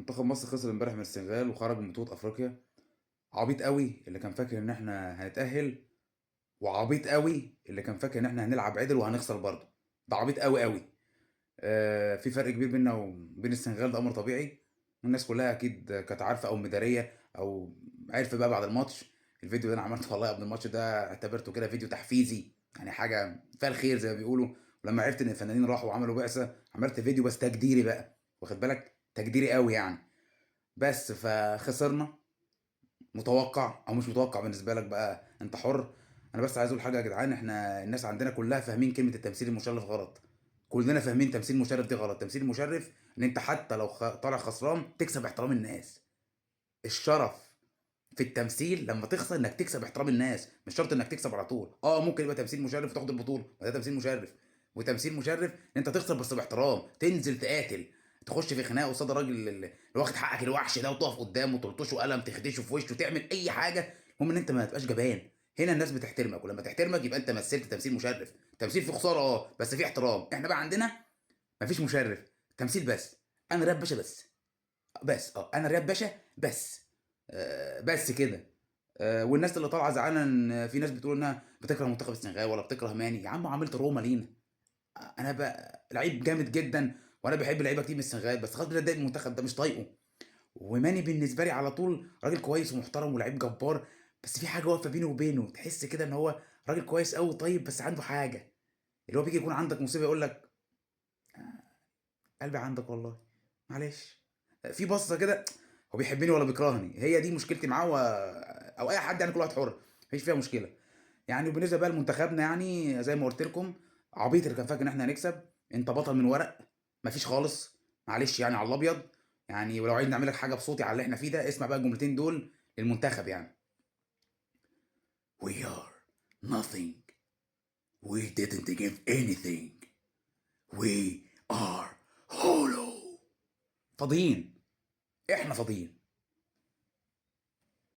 منتخب مصر خسر امبارح من السنغال وخرج من بطولة افريقيا. عبيط قوي اللي كان فاكر ان احنا هنتأهل، وعبيط قوي اللي كان فاكر ان احنا هنلعب عدل وهنخسر برضه. ده عبيط قوي قوي. في فرق كبير بيننا وبين السنغال، ده امر طبيعي. والناس كلها اكيد كانت عارفه او مداريه او عرفت بقى بعد الماتش. الفيديو ده انا عملته والله قبل الماتش ده، اعتبرته كده فيديو تحفيزي، يعني حاجه فيها الخير زي ما بيقولوا. ولما عرفت ان الفنانين راحوا وعملوا بعثه، عملت فيديو بس تجديري بقى، واخد بالك، تجديري قوي يعني. بس فخسرنا. متوقع او مش متوقع بالنسبه لك بقى انت حر. انا بس عايز اقول حاجه يا جدعان، احنا الناس عندنا كلها فاهمين كلمه التمثيل المشرف غلط. كلنا فاهمين تمثيل المشرف دي غلط. تمثيل المشرف ان انت حتى لو طالع خسران تكسب احترام الناس. الشرف في التمثيل لما تخسر انك تكسب احترام الناس، مش شرط انك تكسب على طول. ممكن يبقى تمثيل مشرف وتاخد البطوله، ما ده تمثيل مشرف. وتمثيل مشرف ان انت تخسر بس باحترام، تنزل تقاتل، تخش في خناقه قصاد الراجل اللي واخد حقك الوحش ده، وتقف قدامه تلطشه قلم، تخدشه في وشه، تعمل اي حاجه. المهم ان انت ما تبقاش جبان. هنا الناس بتحترمك، ولما تحترمك يبقى انت مثلت تمثيل مشرف. تمثيل في خساره بس في احترام. احنا بقى عندنا مفيش مشرف، تمثيل بس. انا راب باشا بس. بس انا رياض باشا بس. بس كده. والناس اللي طالعه زعلانه ان في ناس بتقول انها بتكره منتخب السنغال ولا بتكره ماني. يا عم عملت روما لينا. انا بقى لعيب جامد جدا، وانا بحب لعيبه كتير من السنغال، بس خلاص بتضايق من المنتخب ده، مش طايقه. وماني بالنسبه لي على طول راجل كويس ومحترم ولاعيب جبار. بس في حاجه واقفه بينه وبينه، تحس كده ان هو راجل كويس قوي طيب، بس عنده حاجه. اللي هو بيجي يكون عندك مصيبه يقول لك قلبي عندك والله، معلش. في بصه كده. هو بيحبني ولا بيكرهني؟ هي دي مشكلتي معاه او اي حد، يعني كل واحد حر، مفيش فيها مشكله. يعني وبالنسبه بقى لمنتخبنا، يعني زي ما قلت لكم، عبيط اللي كان فاكر ان احنا هنكسب. انت بطل من ورق، مفيش خالص. معلش يعني على الابيض. يعني ولو عايز نعمل لك حاجه بصوتي على اللي احنا فيه ده، اسمع بقى الجملتين دول للمنتخب يعني. We are nothing. We didn't give anything. We are hollow. فاضيين. احنا فاضيين.